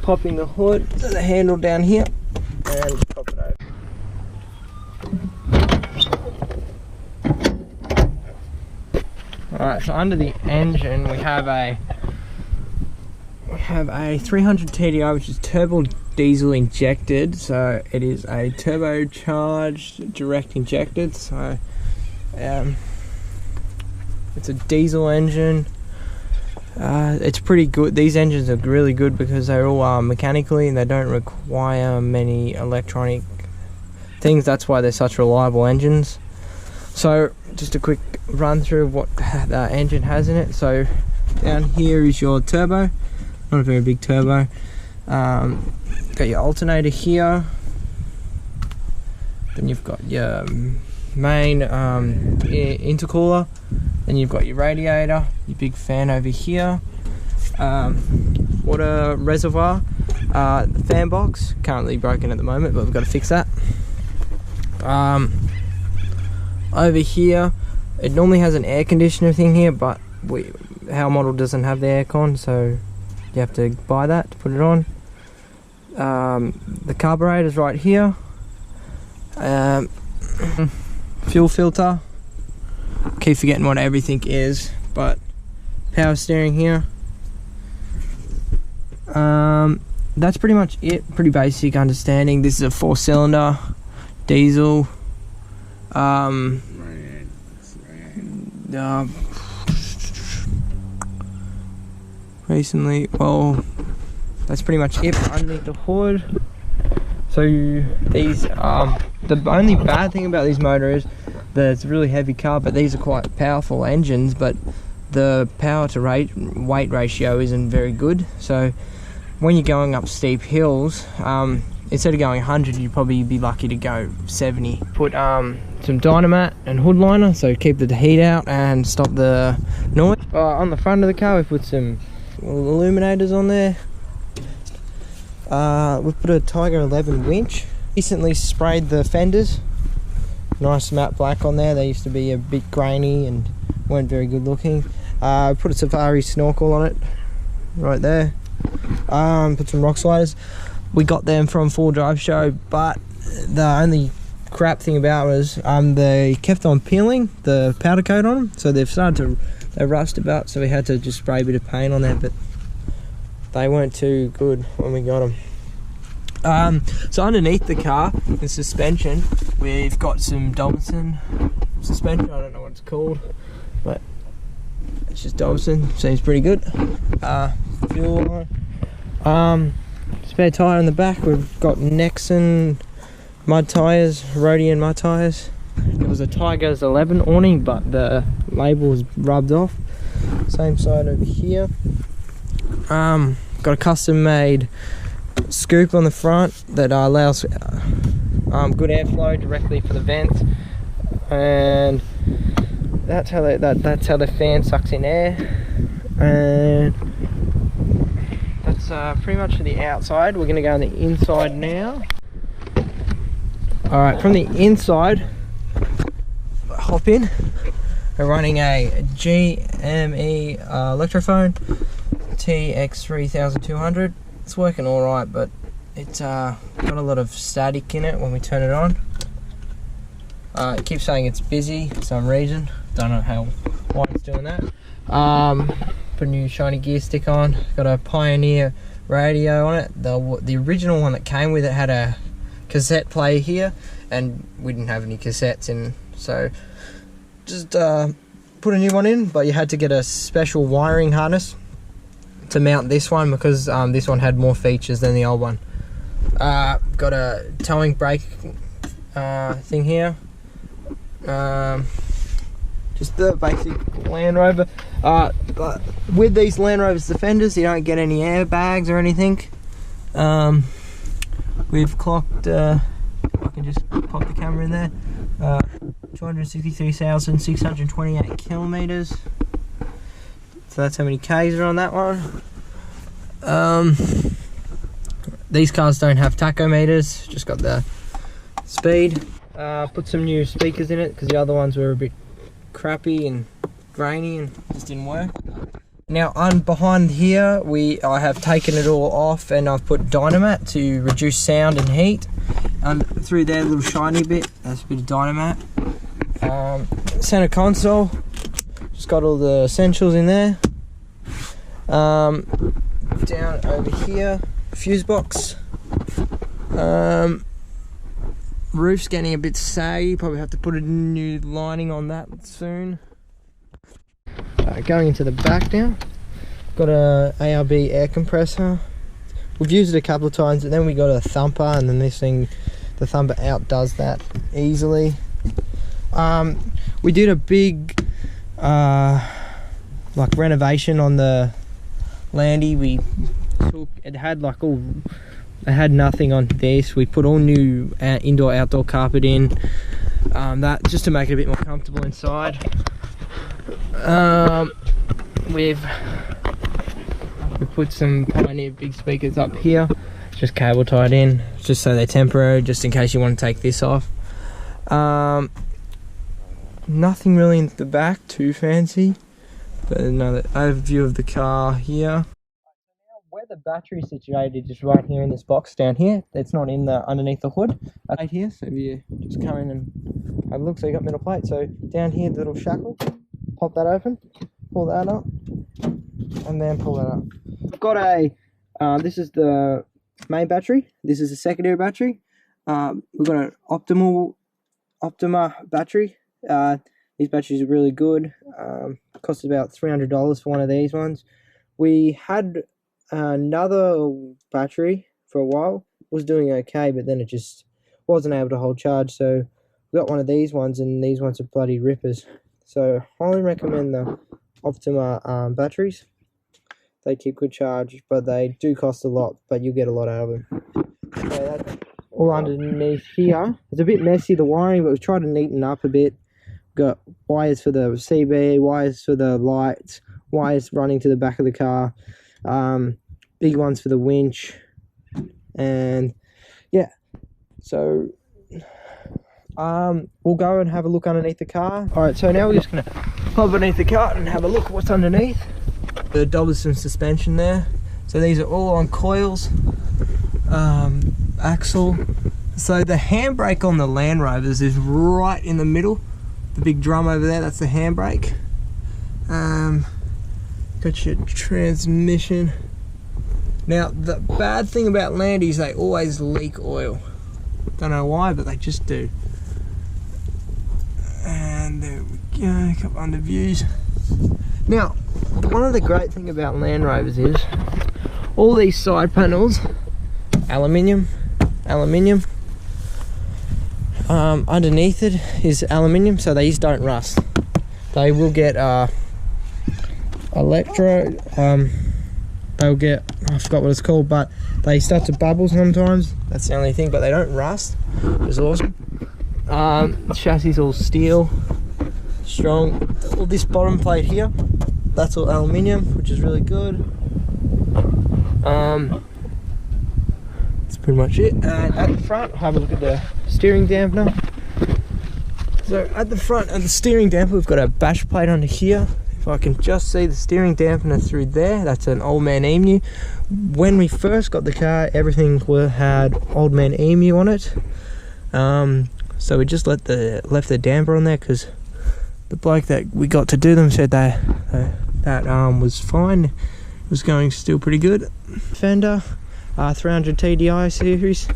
popping the hood to the handle down here and pop it over. Alright, so under the engine we have a 300 TDI, which is turbo diesel injected, so it is a turbocharged direct injected, so it's a diesel engine. It's pretty good. These engines are really good because they're all mechanically and they don't require many electronic things. That's why they're such reliable engines. So just a quick run through of what the engine has in it. So down here is your turbo, not a very big turbo. Got your alternator here, then you've got your main intercooler, then you've got your radiator, your big fan over here, water reservoir, the fan box, currently broken at the moment, but we've got to fix that. Over here, it normally has an air conditioner thing here, but our model doesn't have the aircon, so you have to buy that to put it on. The carburetor's right here. Fuel filter. Keep forgetting what everything is, but power steering here. That's pretty much it. Pretty basic understanding. This is a 4-cylinder diesel. Recently, well, that's pretty much it underneath the hood. So these, the only bad thing about these motors is that it's a really heavy car, but these are quite powerful engines, but the power to weight ratio isn't very good. So when you're going up steep hills, instead of going 100, you'd probably be lucky to go 70. Put some Dynamat and hood liner, so keep the heat out and stop the noise. On the front of the car, we put some illuminators on there. We put a Tiger 11 winch. Recently sprayed the fenders. Nice matte black on there. They used to be a bit grainy and weren't very good looking. Put a Safari snorkel on it, right there. Put some rock sliders. We got them from Full Drive Show, but the only crap thing about it was they kept on peeling the powder coat on them, so they've started to rust about, so we had to just spray a bit of paint on there, but they weren't too good when we got them. So underneath the car, the suspension, we've got some Dobson suspension. I don't know what it's called, but it's just Dobson. Seems pretty good. Fuel line. Spare tyre in the back. We've got Nexon mud tyres, Rodian mud tyres. It was a Tiger's 11 awning, but the label was rubbed off. Same side over here. Got a custom made scoop on the front that allows good airflow directly for the vents, and that's how the fan sucks in air. And that's pretty much for the outside. We're gonna go on the inside now. All right, from the inside, hop in. We're running a GME Electrophone TX3200. It's working all right, but it's got a lot of static in it when we turn it on. It keeps saying it's busy for some reason. Don't know why it's doing that. Put a new shiny gear stick on. Got a Pioneer radio on it. The original one that came with it had a cassette player here, and we didn't have any cassettes in, so just put a new one in, but you had to get a special wiring harness to mount this one because this one had more features than the old one. Got a towing brake thing here. Just the basic Land Rover. But with these Land Rover Defenders, you don't get any airbags or anything. We've clocked, I can just pop the camera in there, 263,628 kilometers. So that's how many Ks are on that one. These cars don't have tachometers, just got the speed. Put some new speakers in it because the other ones were a bit crappy and grainy and just didn't work. Now on behind here, I have taken it all off and I've put Dynamat to reduce sound and heat. And through there, a little shiny bit, that's a bit of Dynamat. Center console, just got all the essentials in there. Down over here, fuse box. Roof's getting a bit saggy, probably have to put a new lining on that soon. Going into the back now, got a ARB air compressor. We've used it a couple of times, and then we got a thumper, and then this thing, the thumper outdoes that easily. We did a big like renovation on the Landy. It had nothing on this. We put all new indoor outdoor carpet in, that just to make it a bit more comfortable inside. We've put some Pioneer big speakers up here, just cable tied in, just so they're temporary, just in case you want to take this off. Nothing really in the back too fancy, but another overview of the car here. Where the battery is situated is right here in this box down here. It's not in the underneath the hood. Right here, so if you just come in and have a look, so you got middle plate. So down here, the little shackle, pop that open, pull that up, and then pull that up. I've got a, this is the main battery. This is the secondary battery. We've got an Optima battery. These batteries are really good. Cost about $300 for one of these ones. We had another battery for a while, was doing okay, but then it just wasn't able to hold charge, so we got one of these ones, and these ones are bloody rippers. So highly recommend the Optima batteries. They keep good charge, but they do cost a lot, but you get a lot out of them. So that's all underneath here. It's a bit messy, the wiring, but we've tried to neaten up a bit. Got wires for the CB, wires for the lights, wires running to the back of the car, big ones for the winch, and yeah, so we'll go and have a look underneath the car. All right, so now we're just gonna pop underneath the car and have a look at what's underneath. The Dobson suspension there, so these are all on coils. Axle, so the handbrake on the Land Rovers is right in the middle. The big drum over there, that's the handbrake. Got your transmission. Now the bad thing about Landys, they always leak oil. Don't know why, but they just do. And there we go, a couple under views. Now, one of the great thing about Land Rovers is all these side panels, aluminium. Underneath it is aluminium, so these don't rust. They will get they'll get, I forgot what it's called, but they start to bubble sometimes. That's the only thing, but they don't rust. It's awesome. Chassis all steel, strong. All this bottom plate here, that's all aluminium, which is really good. That's pretty much it. And at the front, have a look at the steering dampener. So at the front of the steering dampener, we've got a bash plate under here. If I can just see the steering dampener through there, that's an Old Man Emu. When we first got the car, everything had Old Man Emu on it. So we just left the damper on there because the bloke that we got to do them said that was fine. It was going still pretty good. Fender 300 TDI series,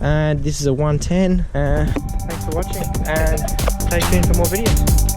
and this is a 110. Thanks for watching, and stay tuned for more videos.